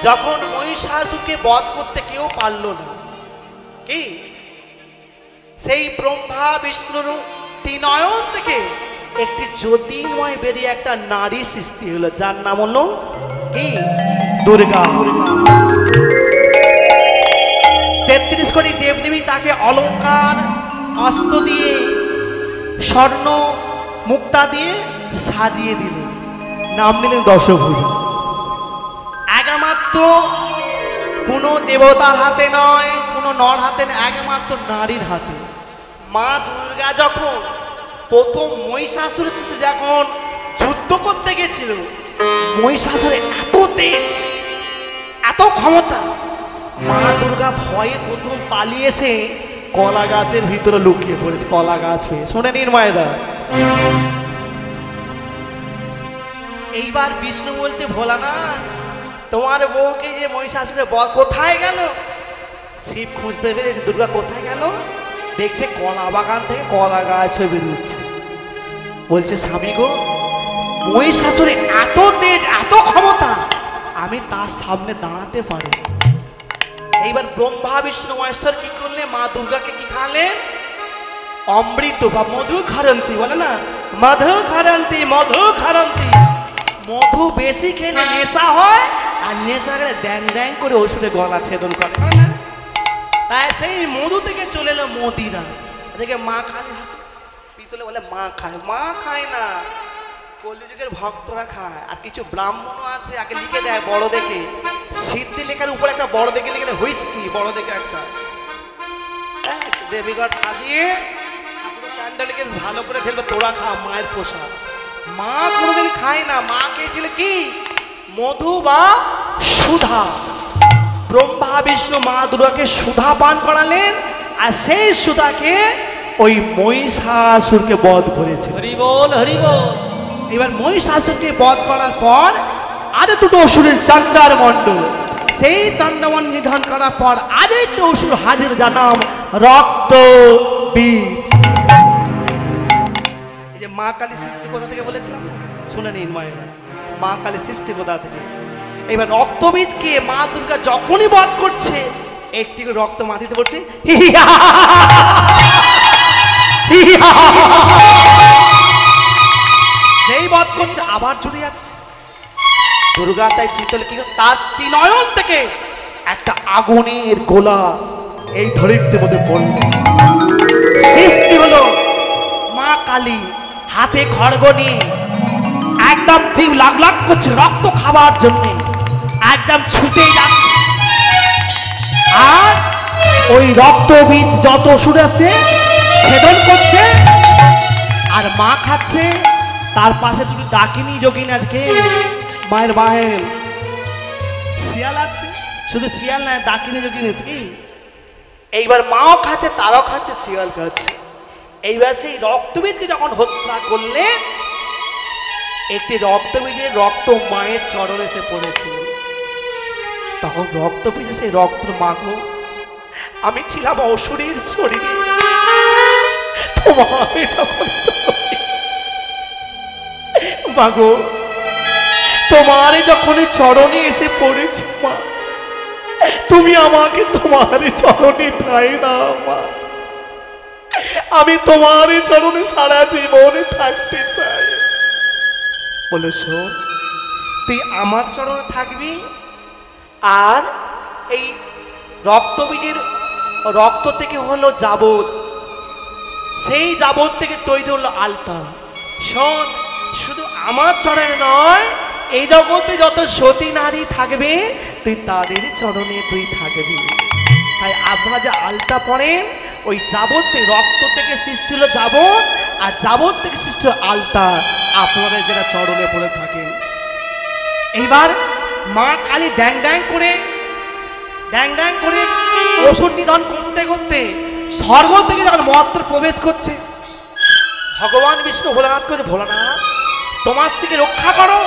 যখন মহিষাসুরকে বধ করতে কেউ পারল না, কি সেই ব্রহ্মা বিষ্ণুর ত্রিনয়ন থেকে একটি জ্যোতির্ময় বেরিয়ে একটা নারী সৃষ্টি হলো, যার নাম হলো কি দুর্গা। 33 কোটি দেবদেবী তাকে অলঙ্কার অস্ত্র দিয়ে স্বর্ণ মুক্তা দিয়ে সাজিয়ে দিলেন, নাম দিলেন দশভুজা। একমাত্র কোনো দেবতার হাতে নয়, কোনো নর হাতে নয়, একমাত্র নারীর হাতে। মা দুর্গা যখন প্রথম মহিষাসুরের সাথে যখন যুদ্ধ করতে গেছিল, মহিষাসুরের এত তেজ, এত ক্ষমতা, মা দুর্গা ভয়ে প্রথম পালিয়ে এসে কলা গাছের ভিতরে লুকিয়ে পড়েছে। কলা গাছ হয়ে শোনে নিন মায়েরা। এইবার বিষ্ণু বলছে, ভোলানাথ তোমার বউকে যে মহিষাসুরে বল কোথায় গেল? শিব খুঁজতে পেরে দুর্গা কোথায় গেল, দেখছে কলা বাগান থেকে কলা গাছ হয়ে বেরিয়েছে। বলছে, স্বামী গো, মহিষাসুরে এত তেজ, এত ক্ষমতা, আমি তার সামনে দাঁড়াতে পারি। এইবার ব্রহ্মা বিষ্ণু মহেশ্বর কি করলে, মা দুর্গাকে কি খাওয়ালেন? অমৃত বা মধু খারন্তি, বলে না মধু খারন্তি, মধু খারন্তি। মধু বেশি খেলে নেশা হয়, আর নেশা গেলে ড্যাং ড্যাং করে ওষুধে গলা ছেদন করে না। তাই সেই মধু থেকে চলে এলো মদিরা। দেখে মা খায়, পিতলে বলে মা খায়, মা খায় না, কলিযুগের ভক্তরা খায়। আর কিছু ব্রাহ্মণও আছে, আগে লিখে দেয় বড় দেখে, সিদ্ধি লেখার উপরে একটা বড় দেখে লিখে দেয় হুইস্কি, বড় দেখে একটা দেবীগড় সাজিয়ে ক্যান্ডেলকে ভালো করে ফেলবে, তোরা খা, মায়ের পোশাক। মা কোনোদিন খায় না, মা খেয়েছিল কি মধু বা সুধা। ব্রহ্মা বিষ্ণু মা দুর্গাকে সুধা পান করালেন, আর সেই সুধাকে ওই মহিষাসুরকে বধ করেছে। হরি বল, হরি বল। এবার মহিষাসুরকে বধ করার পর আরো দুটো অসুরের চান্ডার মণ্ডল, সেই চান্ডামন নিধন করার পর আরেকটা অসুর হাজির, যার নাম রক্ত বীজ। এই যে মা কালী সৃষ্টি কোথা থেকে বলেছিলাম, শুনে নিন মায়েরা, মা কালী সৃষ্টি কোথা থেকে। এবার রক্তবীজকে মা দুর্গা যখনই বধ করছে, একটি রক্ত মাটিতে পড়ছে, যেই বধ করছে আবার চলে যাচ্ছে। দুর্গা তাই চিতলে কি, তার ত্রিনয়ন থেকে একটা আগুনের গোলা এই ধরিত্রের মধ্যে পড়ল। সৃষ্টি হলো মা কালী, হাতে খড়গ নিয়ে একদম জীব লাগ লাগ করছে রক্ত খাবার জন্য, একদম ছুটে যাচ্ছে। আর ওই রক্ত বীজ যত অসুর আছে ছেদন করছে, আর মা খাচ্ছে। তার পাশে শুধু ডাকিনি যোগিনী, আজকে মায়ের মায়ের শিয়াল আছে, শুধু শিয়াল না, ডাকিনি যোগিনী কি। এইবার মাও খাচ্ছে, তারাও খাচ্ছে, শিয়াল খাচ্ছে। এইবার সেই রক্তবীজকে যখন হত্যা করলে, একটি রক্তবীজের রক্ত মায়ের চরণে এসে পড়েছিল। তখন রক্তবীজে সেই রক্ত, মাগো আমি ছিলাম অসুরের শরীরে, তোমাকে তখন মাগো তোমার যখন চরণে এসে পড়েছি মা, তুমি আমাকে তোমার চরণে ঠাঁই দাও মা, আমি তোমার চরণে সারা জীবনে থাকতে চাই। বলে শোন, তুই আমার চরণে থাকবি, আর এই রক্তবীজের রক্ত থেকে হলো যাবত, সেই যাবত থেকে তৈরি হলো আলতা। শোন, শুধু আমার চরণে নয়, এই জগতে যত সতী নারী থাকবে তুই তাদের চরণে তুই থাকবি। তাই আপনারা যে আলতা পড়েন, ওই যাবত রক্ত থেকে সৃষ্টি হলো যাবত, আর যাবত থেকে সৃষ্টি হলো আলতা, আপনারা যারা চরণে পড়ে থাকেন। এইবার মা কালী ড্যাং ড্যাং করে অসুর নিধন করতে করতে স্বর্গ থেকে যখন মর্তে প্রবেশ করছে, ভগবান বিষ্ণু ভোলানাথ করে, ভোলানাথ তোমার থেকে রক্ষা করো,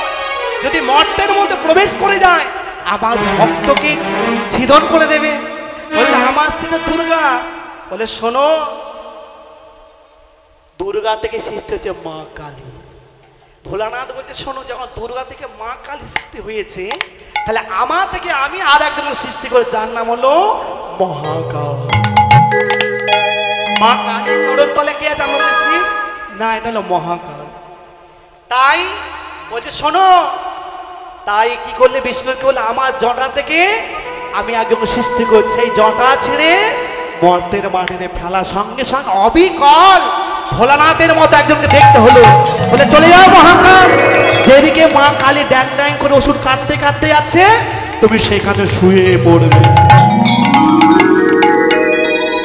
যদি মর্তের মধ্যে প্রবেশ করে যায় আমার ভক্তকে ছিদন করে দেবে। বলছে আমার স্ত্রী দুর্গা। বলে শোনো, দুর্গা থেকে সৃষ্টি হচ্ছে মা কালী, ভোলানাথ বলতে শোনো, যখন দুর্গা থেকে মা কালী সৃষ্টি হয়েছে, তাহলে আমার থেকে আমি আর একজন সৃষ্টি করে, যার নাম হলো মহাকাল। মা কালী চরণ তলে কে আছে আমাদের শিব? না, এটা হলো মহাকাল। তাই বলছে শোনো, তাই কি করলে বিষ্ণুকে বলে আমার জটা থেকে আমি একজন সৃষ্টি করছি, সেই জটা ছেড়ে মর্তের মাটিতে ফেলার সঙ্গে সঙ্গে অবিকল ভোলানাথের মতো একজনকে দেখতে হলো। বলে চলে যাও মহাকাল, যেদিকে মা কালী ড্যাং ড্যাং করে ওষুধ কাটতে কাটতে যাচ্ছে, তুমি সেখানে শুয়ে পড়বে।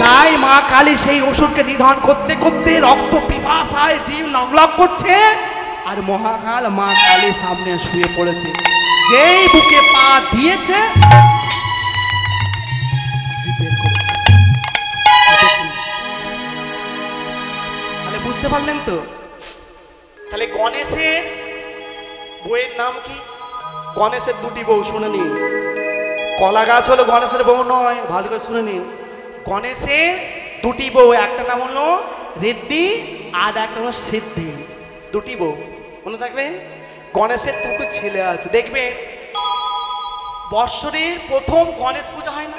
তাই মা কালী সেই ওষুধকে নিধন করতে করতে রক্ত পিপাসায় জীব লগলগ করছে, আর মহাকাল মা কালী সামনে শুয়ে পড়েছে। যেই বুকে পা দিয়েছে, তাহলে বুঝতে পারলেন তো? তাহলে গণেশের বউয়ের নাম কি? গণেশের দুটি বউ, শুনে নিন। কলা গাছ হলো গণেশের বউ নয়, ভালো করে শুনে নিন। গণেশের দুটি বউ, একটা নাম হলো ঋদ্ধি আর একটা হলো সিদ্ধি, দুটি বউ, মনে থাকবে। গণেশের দুটো ছেলে আছে, দেখবেন বৎসরের প্রথম গণেশ পূজা হয় না?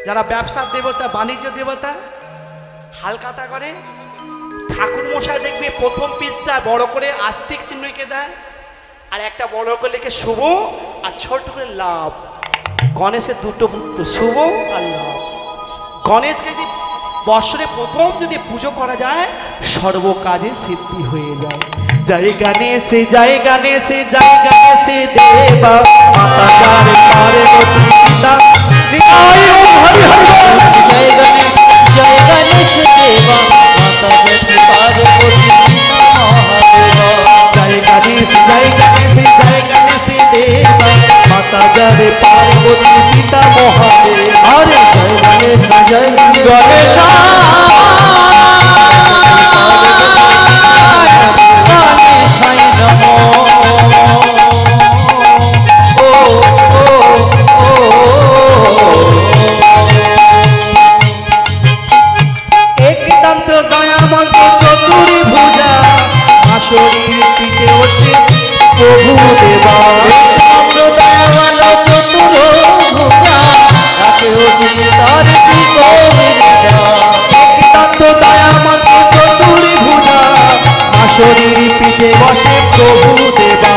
যারা ব্যবসার দেবতা, বাণিজ্য দেবতা হালকাতা করে, ঠাকুর মশাই দেখবে প্রথম পিসটা বড় করে আস্তিক চিহ্ন এঁকে দেয়, আর একটা বড় করে লিখে শুভ, আর ছোট করে লাভ। গণেশের দুটো পুত্র, শুভ আর লাভ। গণেশকে যদি বৎসরে প্রথম যদি পুজো করা যায়, সর্ব কাজে সিদ্ধি হয়ে যায়। জয় গণেশে জয় গণেশে জয় গণেশে দেবা, মাতা যার পার্বতী পিতা জয় গণেশ জয় গণেশ দেবা, মাতা যার পার্বতী পিতা মহাদেবা। জয় গণেশ জয় গণেশ জয় গণেশ দেবা, মাতা যার পার্বতী পিতা মহাদেব। আরে জয় গণেশ জয় গণেশ শরীর পিঠে বসে প্রভু দেবা,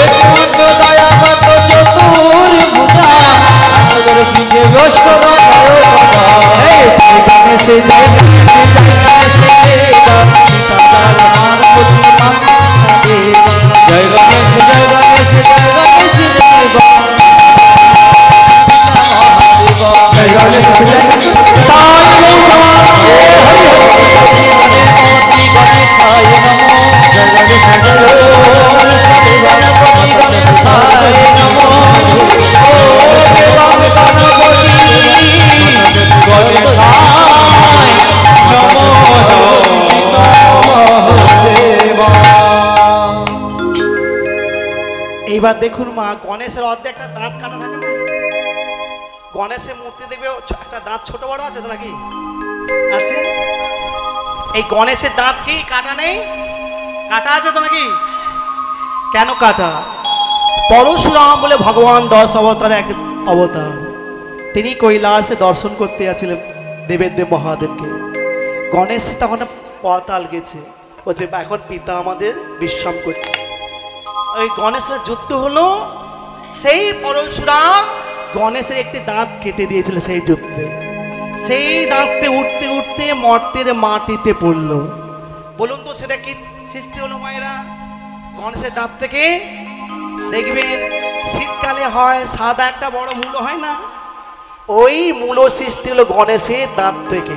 একমাত্র দয়া মাত্র চতুর্ভুজা, আমাদের পিঠে বসে গণেশে জয় গণেশে জয় গণেশে দেবা, পিতা তার পার্বতী মাতা দেবা। জয় গণেশে জয় গণেশে জয় গণেশে দেবা, জয় গণেশে জয় গণেশে এইবার দেখুন মা, গণেশের অর্ধেকটা দাঁত কাটা থাকে না? গণেশের মূর্তি দেখবে একটা দাঁত ছোট বড় আছে তো নাকি? আছে। এই গণেশের দাঁত কি কাটা নেই? কাটা আছে তো নাকি? কেন কাটা? পরশুরাম বলে ভগবান 10 অবতারে এক অবতার, তিনি কৈলাসে দর্শন করতে যাচ্ছিলেন দেবের মহাদেবকে। গণেশ তখন পাতাল গেছে, বলছে এখন পিতা আমাদের বিশ্রাম করছে। ওই গণেশের যুদ্ধ হলো, সেই পরশুরাম গণেশের একটি দাঁত কেটে দিয়েছিল সেই যুদ্ধে। সেই দাঁততে উঠতে উঠতে মর্তের মাটিতে পড়ল। বলুন তো সেটা কি সৃষ্টি হলো মায়েরা? গণেশের দাঁত থেকে দেখবেন শীতকালে হয় সাদা একটা বড় মূলো হয় না, ওই মূলো সৃষ্টি হলো গণেশের দাঁত থেকে।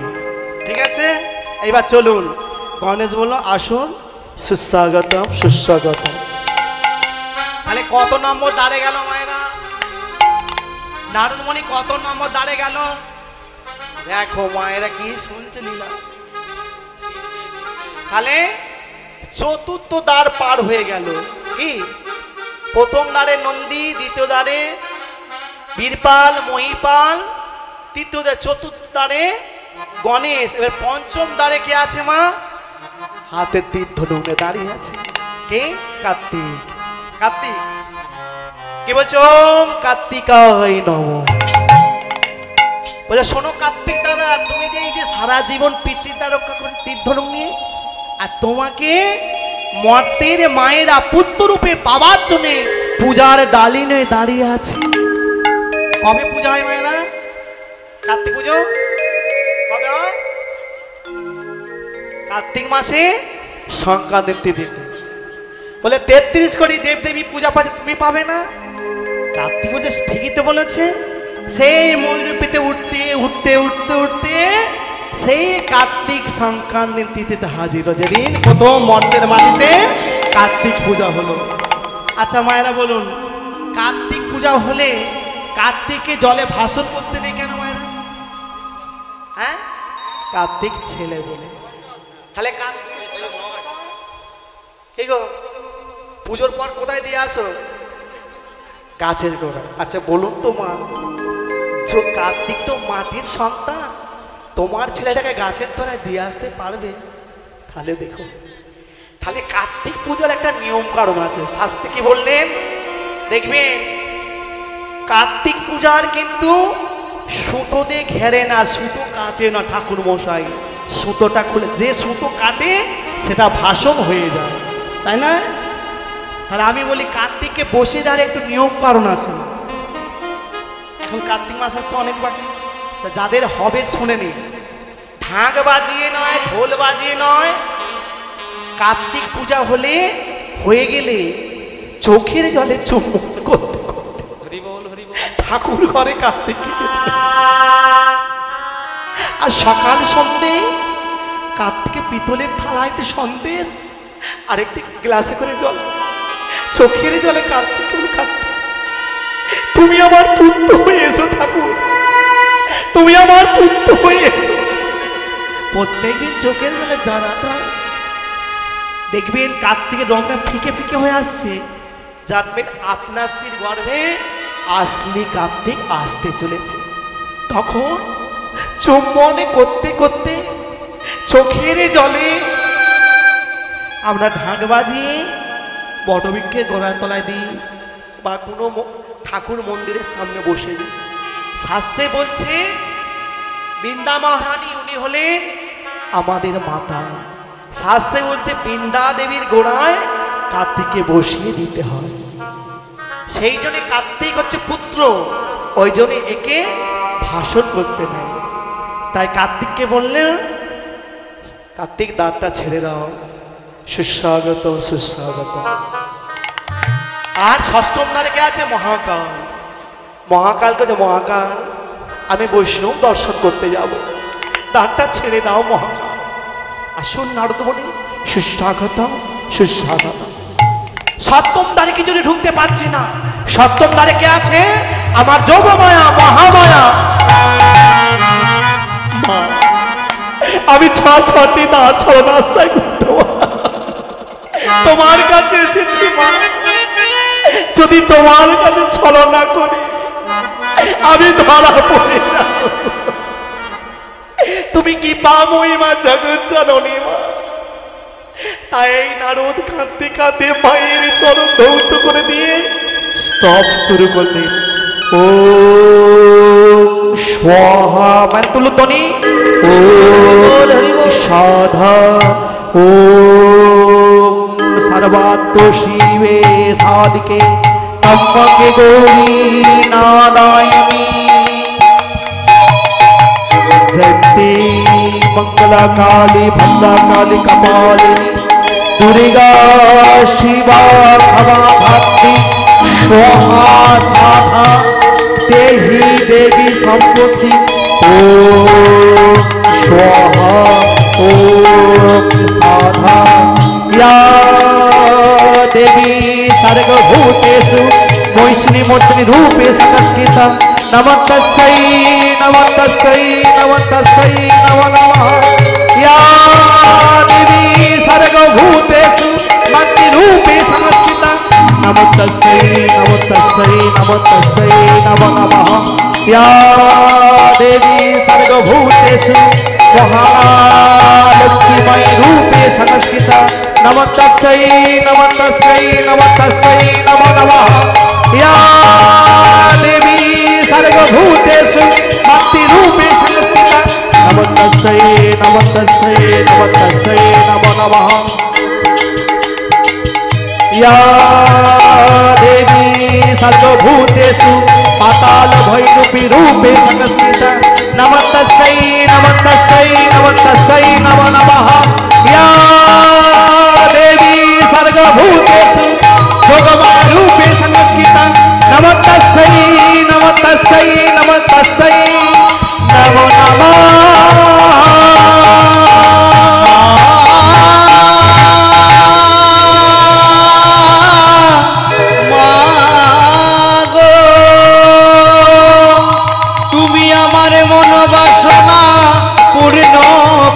ঠিক আছে, এবার চলুন। গণেশ বলল আসুন, সুস্বাগতম সুস্বাগতম। তাহলে কত নম্বর দাঁড়ে গেল মায়েরা? নারদমণি কত নম্বর দাঁড়ে গেল? দেখো মায়েরা কি শুনছে লীলা। তাহলে চতুর্থ দ্বার পার হয়ে গেল। কি? প্রথম দ্বারে নন্দী, দ্বিতীয় দ্বারে বীরপাল মহিপাল, তৃতীয় দ্বারে, চতুর্থ দ্বারে গণেশ। এবার পঞ্চম দ্বারে কে আছে মা? হাতে তীর ধনুকে দাঁড়িয়ে আছে। কে? কার্তিক। কার্তিক কি বলছো? ওম কার্তিকায় নমঃ। বলে শোনো কার্তিক দাদা, তুমি যে এই যে সারা জীবন পিতৃতা রক্ষা করে তীর ধনুক নিয়ে, আর তোমাকে মর্তের মায়েরা পুত্র রূপে পাওয়ার জন্য পূজার ডালিনে দাঁড়িয়ে আছে। কবে পূজা হয় মায়েরা? কার্তিক পুজো কবে হয়? কার্তিক মাসে সংক্রান্তির তিথিতে। বলে 33 কোটি দেবদেবী পূজা পাচ্ছে, তুমি পাবে না? কার্তিক পুজো ঠিকই তো বলেছে। সেই ময়ূরের পেটে উঠতে উঠতে উঠতে উঠতে সেই কার্তিক সংক্রান্তির তিথিতে হাজির হয়েছে। যেদিন প্রথম মর্তের মাটিতে কার্তিক পূজা হলো। আচ্ছা মায়েরা বলুন, কার্তিক পূজা হলে কার্তিককে জলে ভাসন করতে নেই কেন মায়েরা? হ্যাঁ, কার্তিক ছেলে বলে। তাহলে কার্তিক কি গো, পুজোর পর কোথায় দিয়ে আসো? গাছের গোড়া। আচ্ছা বলুন তো মা, কার্তিক তো মাটির সন্তান, তোমার ছেলেটাকে গাছের তলায় দিয়ে আসতে পারবে? তাহলে দেখো, তাহলে কার্তিক পূজার একটা নিয়ম কারণ আছে। শাস্ত্রে কি বললেন দেখবেন, কার্তিক পূজার কিন্তু সুতো দিয়ে ঘেরে না, সুতো কাটে না ঠাকুর মশাই। সুতোটা খুলে যে সুতো কাটে সেটা ভাসন হয়ে যায়, তাই না? তাহলে আমি বলি কার্তিককে বসে দাঁড়িয়ে একটু নিয়ম কারণ আছে। এখন কার্তিক মাস আসতে অনেক বাকি, যাদের হবে শুনে নি। ঢাক বাজিয়ে নয়, ঢোল বাজিয়ে নয়, কার্তিক পূজা হলে হয়ে গেলে চোখের জলে চুম্বন করতে ঠাকুর ঘরে কার্তিককে, আর সকাল সন্ধে কার্তিকে পিতলের থালায় একটু সন্দেশ আর একটি গ্লাসে করে জল, চোখের জলে কার্তিক তুমি আমার পুত্র হয়ে এসো ঠাকুর, তুমি আমার পুত্র হয়ে এসো। প্রত্যেকদিন চোখের জলে জানাটা দেখবেন কার্তিকের রঙটা ফিকে ফিকে হয়ে আসছে, জানবেন আপনার স্ত্রীর গর্ভে আসলি কার্তিক আসতে চলেছে। তখন চুম্বনে করতে করতে চোখের জলে আমরা ঢাক বাজিয়ে বটবৃক্ষের গোড়ার তলায় দিই বা কোনো ঠাকুর মন্দিরের সামনে বসে দিই। শাস্ত্রে বলছে বৃন্দা মহারানী উনি হলেন আমাদের মাতা। শাস্ত্রে বলছে বৃন্দা দেবীর গোড়ায় কার্তিককে বসিয়ে দিতে হয়। সেই জন্য কার্তিক হচ্ছে পুত্র, ওই জন্য একে ভাষণ করতে নেয়। তাই কার্তিককে বললেন কার্তিক দাঁতটা ছেড়ে দাও, সুস্বাগত সুস্বাগত। আর ষষ্ঠম তারিখে আছে মহাকাল। মহাকালকে যে মহাকাল আমি বৈষ্ণব দর্শন করতে যাব, দাঁতটা ছেড়ে দাও মহাকাল। আসুন নারদ বলি সুস্বাগত সুস্বাগত। সপ্তম তারিখে যদি ঢুকতে পারছি না, সপ্তম তারিখে আছে আমার যোগমায়া মহামায়া। আমি ছটি না ছড়া তোমার কাছে এসেছি মা, যদি তোমার কাছে ছলনা করি আমি ধরা পড়ে না। তুমি কি পামই মা, জগৎ জননী মা। তাই নারদ কাঁদতে কাঁদতে মায়ের চরণ ধৌত করে দিয়ে স্তব শুরু করলেন। ও স্বাহা মানতুলু তনি, ও সাধা, ও সর্বাত্ম শিবে সাধিকে তম্বকে গৌরী নারায়ণী জয়ন্তী मंगला काली भद्रा काली कपालिनी दुर्गा शिवा क्षमा भक्ति स्वाहा साधा देहि देवी संपत्ति ओम स्वाहा ओम साधा या देवी सर्वभूतेषु मोहिनी मूर्ति रूपे संस्कृता नमस्तस्यै नमस्तस्यै नमस्तस्यै नमो नमः। या देवी सर्वभूतेषु भक्ति रूपे संस्कृता नमस्तस्यै नमस्तस्यै नमस्तस्यै नमो नमः। या देवी सर्वभूतेषु महालक्ष्मीमय रूपे संस्कृता नमः तस्यै नमः तस्यै नमः तस्यै नमो नमः या देवी सर्वभूतेषु भक्तिरूपे संस्थिता नमः तस्यै नमः तस्यै नमः तस्यै नमो नमः या देवी सर्वभूतेषु पाताल भैरूपी रूपे संस्थिता नमः तस्यै नमः तस्यै नमः तस्यै नमो नमः या देवी सर्वभूतेषु जोगमारूपे संस्कृता नमः तस्यै नमः तस्यै नमः तस्यै नमो नमः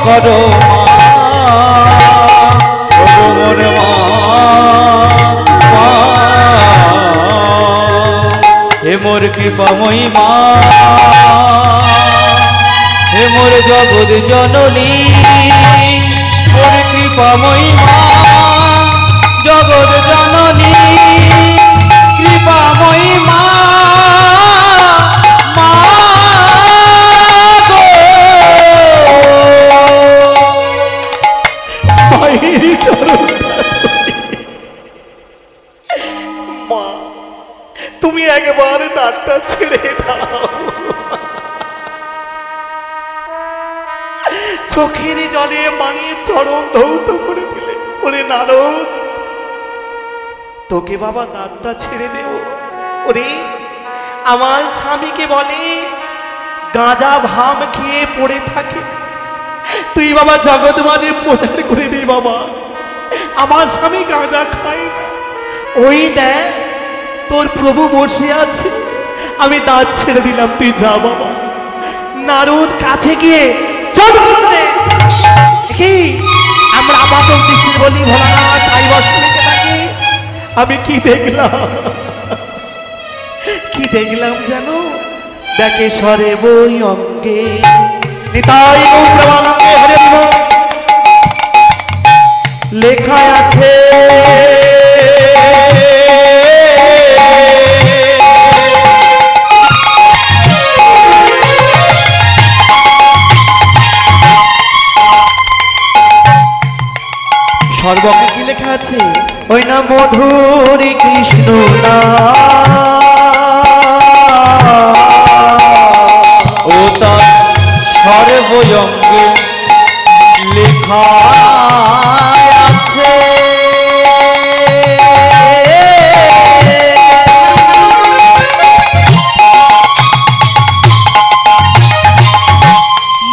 করো হে মোর কৃপাময়ী মা হে মোর জগৎ জননী মোর কৃপাময়ী মা জগৎ জননী কৃপাময়ী মা তুমি একবারে দাঁতটা ছেড়ে দাও চোখের জলে মায়ের চরণ ধৌত করে দিলে ওরে নারদ তোকে বাবা দাঁতটা ছেড়ে দেব ওরে আমার স্বামীকে বলে গাঁজা ভাম খেয়ে পড়ে থাকে তুই বাবা জগৎ মাঝে প্রচার করে দে বাবা আমার স্বামী গাঁজা খায় না ওই দেখ তোর প্রভু বসে আছে আমি দাঁত ছেড়ে দিলাম তুই যা বাবা নারদ কাছে গিয়ে চল কি আমরা আপাতত দৃষ্টির বলি ভোলানা চাই বসে থাকি আমি কি দেখলাম জানো দেখে সরে বই অঙ্গে নিতাই গৌরবাঙ্গে হরে লেখা আছে সর্বকে কি লেখা আছে ওই না মধুরী কৃষ্ণ না ও তার সর্বঙ্গে লেখা আছে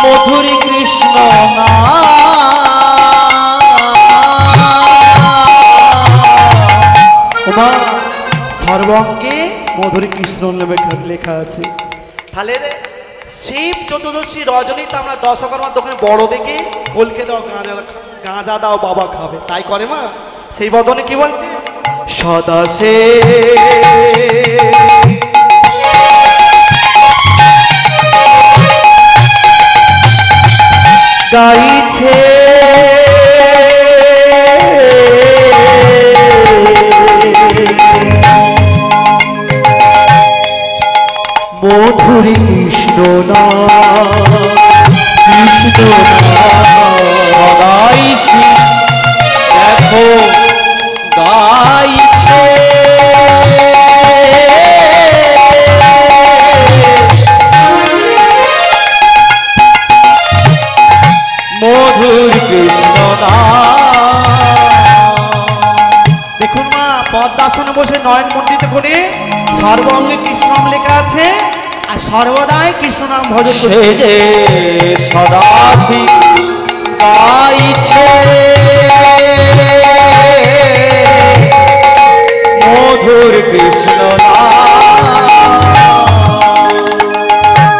মধুরী কৃষ্ণ না সর্বঙ্গে মধুরী কৃষ্ণ লেখা আছে তাহলে রে শিব চতুর্দশী রজনীতে আমরা দশকর্মার দোকানে বড় দেখে কলকে দাও গাঁজা দাও বাবা খাবে তাই করে মা সেই বদনে কি বলছে সদা সে গাইছে মধুরী কৃষ্ণ না কৃষ্ণ না সদাই দেখো গাইছে মধুর কৃষ্ণ না দেখুন মা পদ্মাসনে বসে নয়ন মন্ডিত করে সর্বঙ্গে কৃষ্ণ নাম লেখা আছে আর সর্বদাই কৃষ্ণ নাম ভজন সে যে সদাশি গাইছে মধুর কৃষ্ণ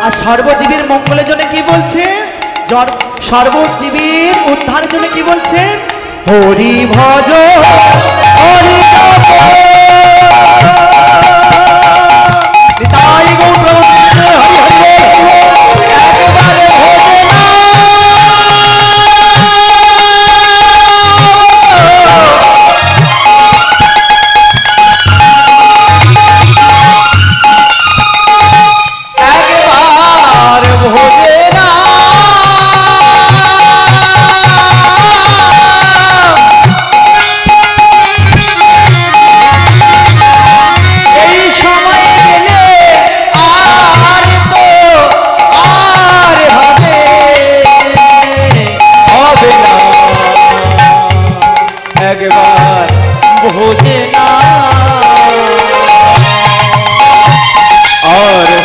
আর সর্বজীবের মঙ্গলের জন্য কি বলছে সর্বজীবের উদ্ধারের জন্য কি বলছে হরি ভজ হরি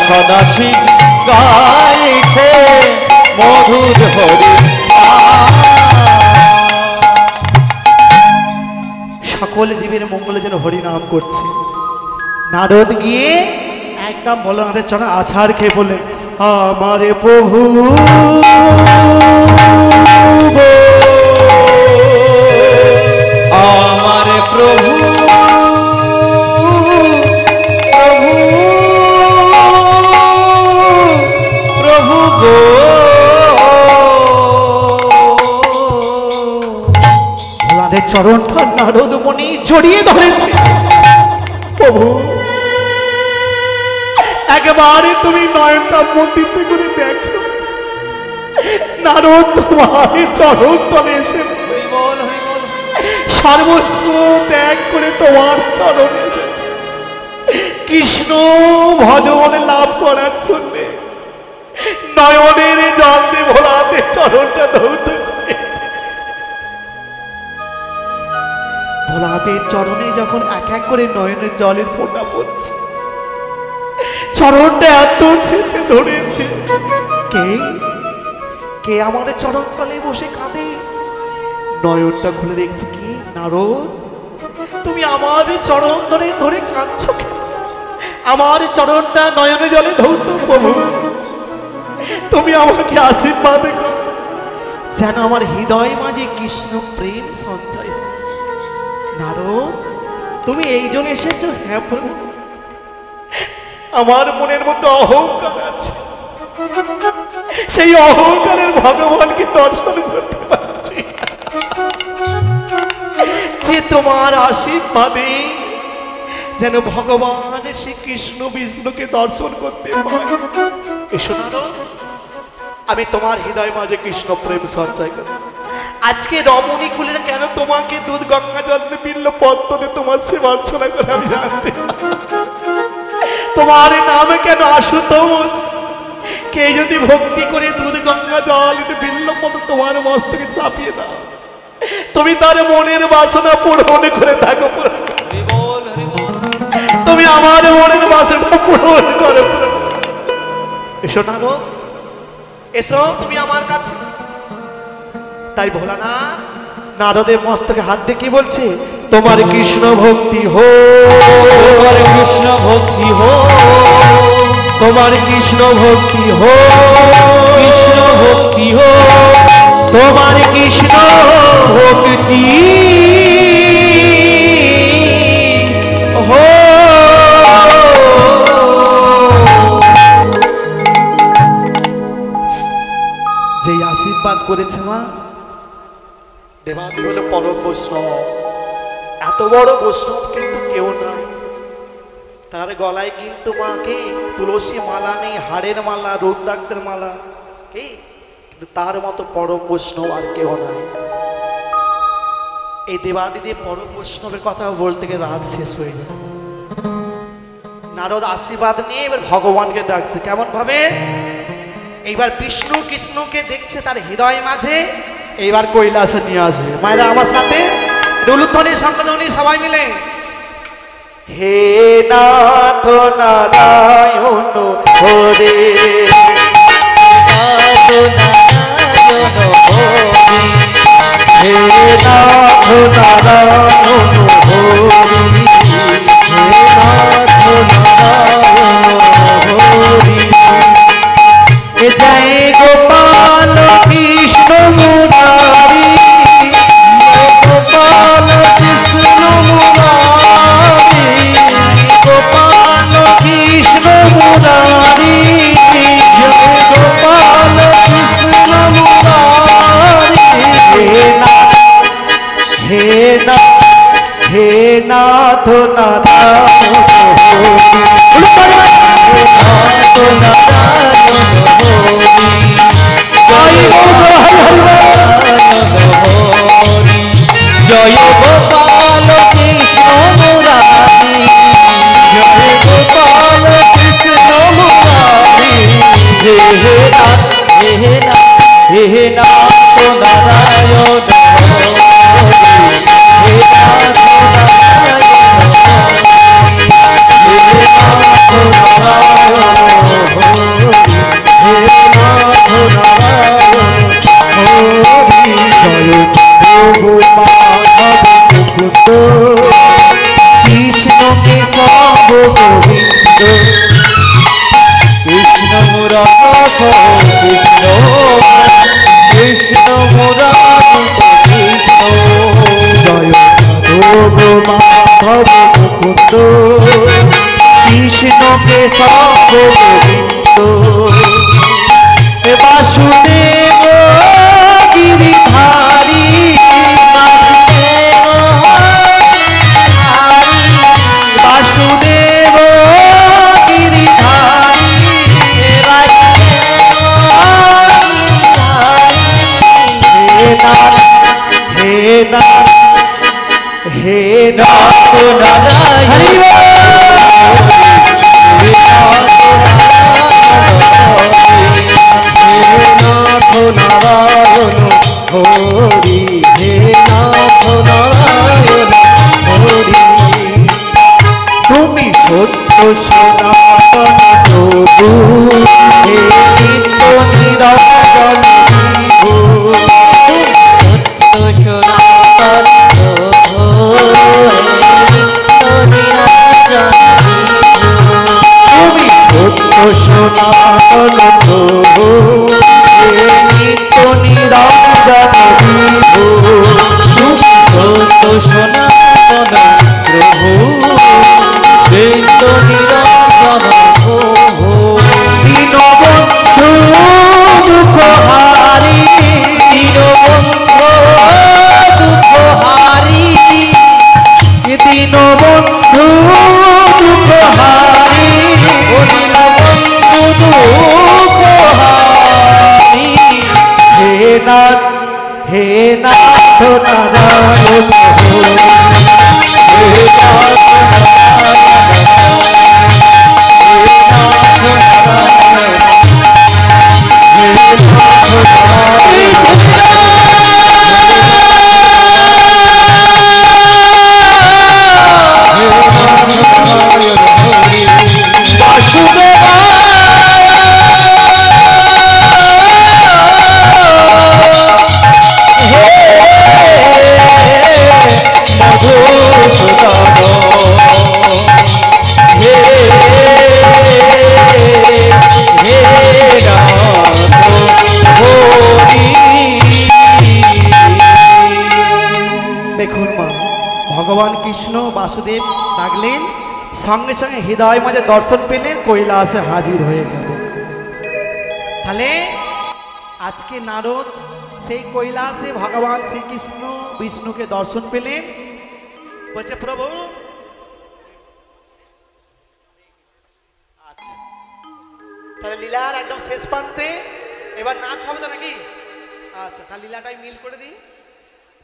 সদাশি গাইছে মধুর হরি সকল জীবের মঙ্গলে যেন হরি নাম করছে। নারদ গিয়ে একদম ভোলানাথের চরণে আছাড় খেয়ে বললেন, আমারে প্রভু আমার প্রভু প্রভু প্রভু গো ভোলানাথের চরণটা নারদ মনি জড়িয়ে ধরেছে। প্রভু একেবারে তুমি নয়নটা মন্দির করে দেখো, নারদ তোমার চরণ তলে এসে হরি বল হরি বল সর্বস্ব ত্যাগ করে তোমার চরণে এসেছে কৃষ্ণ ভজন লাভ করার জন্য। নয়নের জল দিয়ে ভোলানাথের চরণটা ধৌত করে ভোলানাথের চরণে যখন এক এক করে নয়নের জলের ফোঁটা পড়ছে, চরণটা এত চেপে ধরেছে। কে কে আমার চরণ তলে বসে কাঁদে? নয়নটা খুলে দেখছে কি নারদ, তুমি আমার চরণ ধরে ধরে কাঁদছো কেন? আমার চরণটা নয়নে জলে ধৌত। প্রভু তুমি আমাকে আশীর্বাদ করো যেন আমার হৃদয় মাঝে কৃষ্ণ প্রেম সঞ্চয় হয়। নারদ তুমি এই জন্য এসেছো? হ্যাঁ প্রভু, আমার মনের মধ্যে অহংকার আছে, সেই অহংকারের ভগবানকে দর্শন করতে পারছি যে তোমার আশীর্বাদে যেন ভগবানের শ্রী কৃষ্ণ বিষ্ণুকে দর্শন করতে পারি। এসো নারদ, আমি তোমার হৃদয় মাঝে কৃষ্ণ প্রেম সঞ্চয় করি। আজকে রমণী কুলের কেন তোমাকে দুধ গঙ্গা জলে বিল্ল পদ্মতে তোমার সেবা অর্চনা করে আমি জানতে তোমার নামে কেন আশুতোষ কে যদি ভক্তি করে দুধ গঙ্গা জল বিল্ল পদ্ম তোমার মস্তকে চাপিয়ে দাও, তুমি তার মনের বাসনা পূরণ করে থাকো। হরি বল হরি বল তুমি আমার মনের বাসনা পূরণ করো। এসো নারদ, এসো তুমি আমার কাছে। তাই ভোলানাথ নারদের মস্তকে হাত দিয়ে কি বলছে? তোমার কৃষ্ণ ভক্তি হো, তোমার কৃষ্ণ ভক্তি হো, তোমার কৃষ্ণ ভক্তি হো, কৃষ্ণ ভক্তি হো, তোমার কৃষ্ণ ভক্তি হো। যেই আশীর্বাদ করেছে মা, দেবাদি হলো পরম বৈষ্ণব। এত বড় বৈষ্ণব কিন্তু কেউ নাই। তার গলায় কিন্তু মাকে তুলসী মালা নেই, হাড়ের মালা, রুদ্রাক্ষের মালা, কি কিন্তু তার মতো পরম বৈষ্ণব আর কেউ নাই। এই দেবাদিদেব পরম বৈষ্ণবের কথা বলতে গেলে রাত শেষ হয়ে যায়। নারদ আশীর্বাদ নিয়ে এবার ভগবানকে ডাকছে। কেমন ভাবে? এইবার বিষ্ণু কৃষ্ণকে দেখছে তার হৃদয় মাঝে, এইবার কৈলাসে নিয়ে আসবে। মায়েরা আমার সাথে রুলুধ্বনি সংকলনী সবাই মিলে, হে নাথ নারায়ণ হরে, নাথ নারায়ণ হরি, হে নাথ নারায়ণ হরি, হে নাথ নারায়ণ হরি, এ জয় গোপাল কৃষ্ণ মুরারি, গোপাল কৃষ্ণ মুরারি, গোপাল কৃষ্ণ গোবিন্দ বাসুদেব গিরিধারী বাসুদেব গিরিধারী হে নাথ হে নাথ নারায়ণ হে নাথ নারায়ণ হরি হে নাথ নারায়ণ হরি তুমি সত্য সনাতন প্রভু হে নিত্য নিরঞ্জন বিভু তুমি সত্য সনাতন প্রভু হে নিত্য নিরঞ্জন বিভু তুমি সত্য সনাতন প্রভু নিত্য নিরঞ্জন প্রভু দীনবন্ধু দুঃখহারি দীনবন্ধু দুঃখহারি দীনবন্ধু দুঃখহারি দীনবন্ধু দুঃখহারি হে নাথ হে নাথ নারায়ণ হে নাথ দেখুন মা ভগবান কৃষ্ণ বাসুদেব ডাকলেন সঙ্গে সঙ্গে হৃদয় মাঝে দর্শন পেলেন কৈলাসে হাজির হয়ে গেল তাহলে আজকে নারদ সেই কৈলাসে ভগবান শ্রীকৃষ্ণ বিষ্ণুকে দর্শন পেলেন বলছে প্রভু আচ্ছা তাহলে লীলার একদম শেষ প্রান্তে এবার নাচ হবে তো নাকি আচ্ছা তাহলে লীলাটাই মিল করে দিই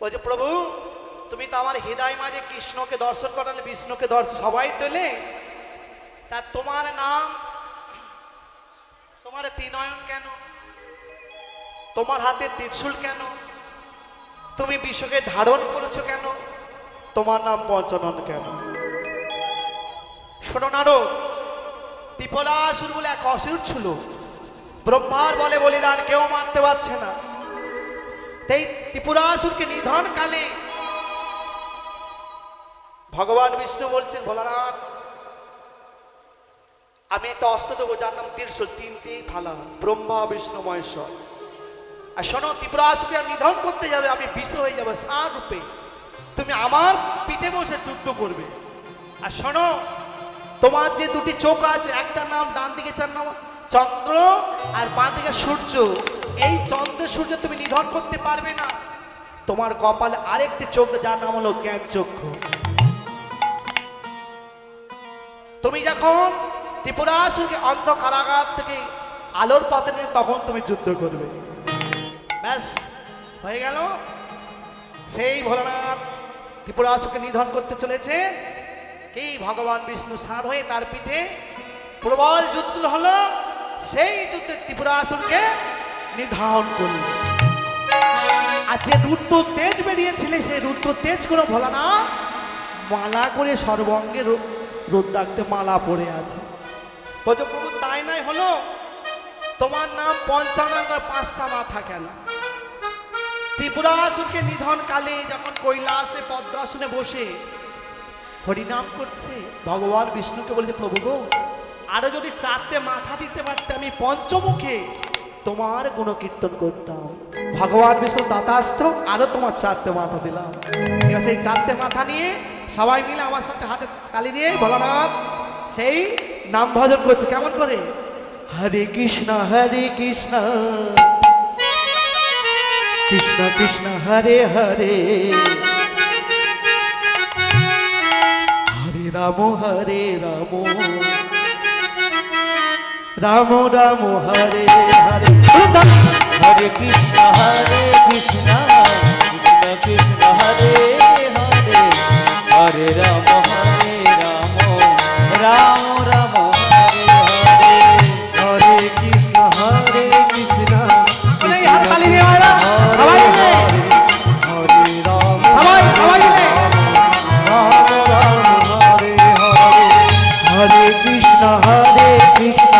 বলছে প্রভু তুমি তো আমার হৃদয় মাঝে কৃষ্ণকে দর্শন করালে বিষ্ণুকে দর্শন সবাই তোলে তা তোমার নাম তোমার ত্রিনয়ন কেন তোমার হাতে ত্রিশূল কেন তুমি বিশ্বকে ধারণ করেছো কেন তোমার নাম পঞ্চনন কেন শোনো নারদ ত্রিপুরাসুর বলে এক অসুর ছিল ব্রহ্মার বলে বলিদান কেউ মানতে পারছে না এই ত্রিপুরাসুরকে নিধন কালে ভগবান বিষ্ণু বলছেন ভোলানাথ আমি একটা অস্ত্র দেবো যার নাম ত্রিশূল তিনটি থালা ব্রহ্মা বিষ্ণু মহেশ্বর আর শোনো ত্রিপুরাসুরকে নিধন করতে যাবে আমি বিষ্ণু হয়ে যাবো সার রূপে তুমি আমার পিঠে বসে যুদ্ধ করবে আর শোনো তোমার যে দুটি চোখ আছে একটার নাম ডান দিকে তার নাম চন্দ্র আর বাঁ দিকে সূর্য এই চন্দ্র সূর্য তুমি নিধন করতে পারবে না তোমার কপালে আরেকটি চোখ যার নাম হলো জ্ঞান চক্ষু তুমি যখন ত্রিপুরাসুরকে অন্ধ কারাগার থেকে আলোর পথে নিয়ে তখন তুমি যুদ্ধ করবে ব্যাস হয়ে গেল সেই ভোলানাথ ত্রিপুরাসুরকে নিধন করতে চলেছে কি ভগবান বিষ্ণু সার হয়ে তার পিঠে প্রবল যুদ্ধ হলো সেই যুদ্ধে ত্রিপুরাসুরকে নিধন করল আর যে রুদ্র তেজ বেরিয়েছিল সেই রুদ্র তেজ করে ভোলানাথ মালা করে সর্বঙ্গে রুদ্রাক্ষে মালা পরে আছে বলছো প্রভু তাই নাই হলো তোমার নাম পঞ্চাননের পাঁচটা মাথা কেন ত্রিপুরাসুরকে নিধন কালে যখন কৈলাসে পদ্মাসনে বসে হরিনাম করছে ভগবান বিষ্ণুকে বলছে প্রভু গো আরো যদি চারটে মাথা দিতে পারতে আমি পঞ্চমুখে তোমার গুণকীর্তন করতাম ভগবান বিষ্ণু তাতাস্থ আরো তোমার চারটে মাথা দিলাম এবার সেই চারটে মাথা নিয়ে সবাই মিলে আমার সাথে হাতে তালি দিয়ে ভোলানাথ সেই নাম ভজন করছে কেমন করে হরে কৃষ্ণ কৃষ্ণ কৃষ্ণ হরে হরে হরে রাম রাম রাম হরে হরে हरे कृष्ण कृष्ण कृष्ण हरे हरे हरे राम राम राम हरे हरे हरे कृष्ण कृष्ण नहीं हाथ ताली नहीं आया हवाई में हरे राम हवाई में राम राम हरे हरे हरे कृष्ण कृष्ण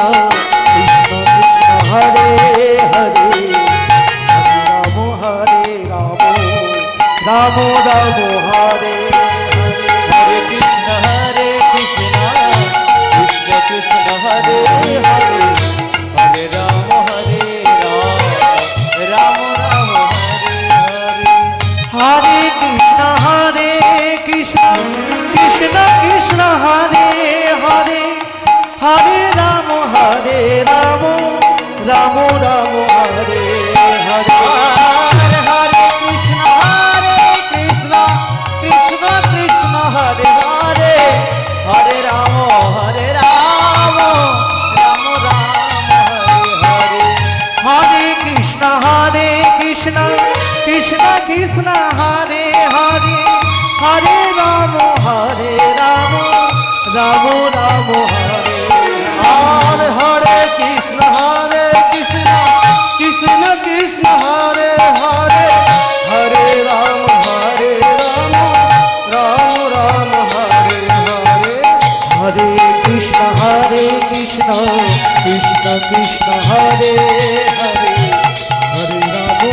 कृष्ण हरे हरे राम राम राम हरे हरे कृष्ण कृष्ण कृष्ण हरे हरे हरे राम राम राम हरे हरे हरे कृष्ण कृष्ण कृष्ण कृष्ण हरे हरे हरे राम राम राम राम हरे हरे हरे कृष्ण कृष्ण कृष्ण कृष्ण हरे हरे हरे राम राम राम हरे हरे हरे कृष्ण कृष्ण कृष्ण कृष्ण हरे हरे हरे राम राम राम राम हरे हरे हरे कृष्ण कृष्ण कृष्ण कृष्ण हरे हरे हरे राम राम राम हरे हरे हरे कृष्ण कृष्ण कृष्ण कृष्ण हरे हरे हरे राम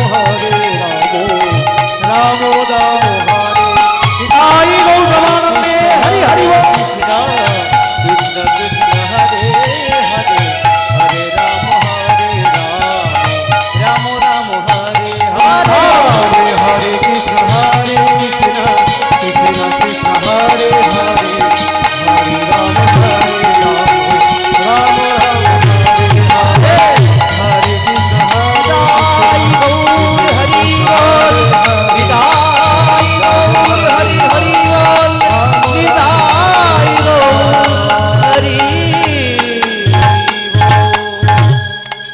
राम राम हरे आई गौरवानंदे हरि हरि बोल कृष्ण कृष्ण हरे हरे हरे राम राम राम हरे हरे हरे हरे कृष्ण कृष्ण कृष्ण कृष्ण हरे हरे हरे राम राम राम हरे हरे हरे कृष्ण हरि बोल हरि बोल निताई बोल हरि हरि बोल निताई बोल हरि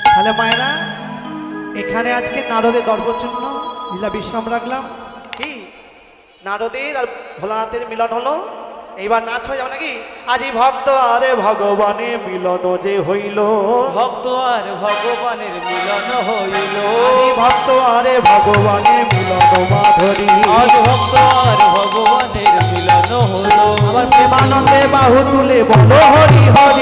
তাহলে মায়েরা এখানে আজকে নারদের দর্পর জন্য লীলা বিশ্রাম রাখলাম কি নারদের আর ভোলানাথের মিলন হলো এইবার নাচ হয়ে যাবে নাকি আজি ভক্ত আরে ভগবানে মিলন যে হইল ভক্ত আর ভগবানের মিলন হইল আজি ভক্ত আরে ভগবানে মিলন মাধুরী আজ ভক্ত আর ভগবানের মিলন হলো আবার প্রেমানন্দে বাহু তুলে বলো হরি হরি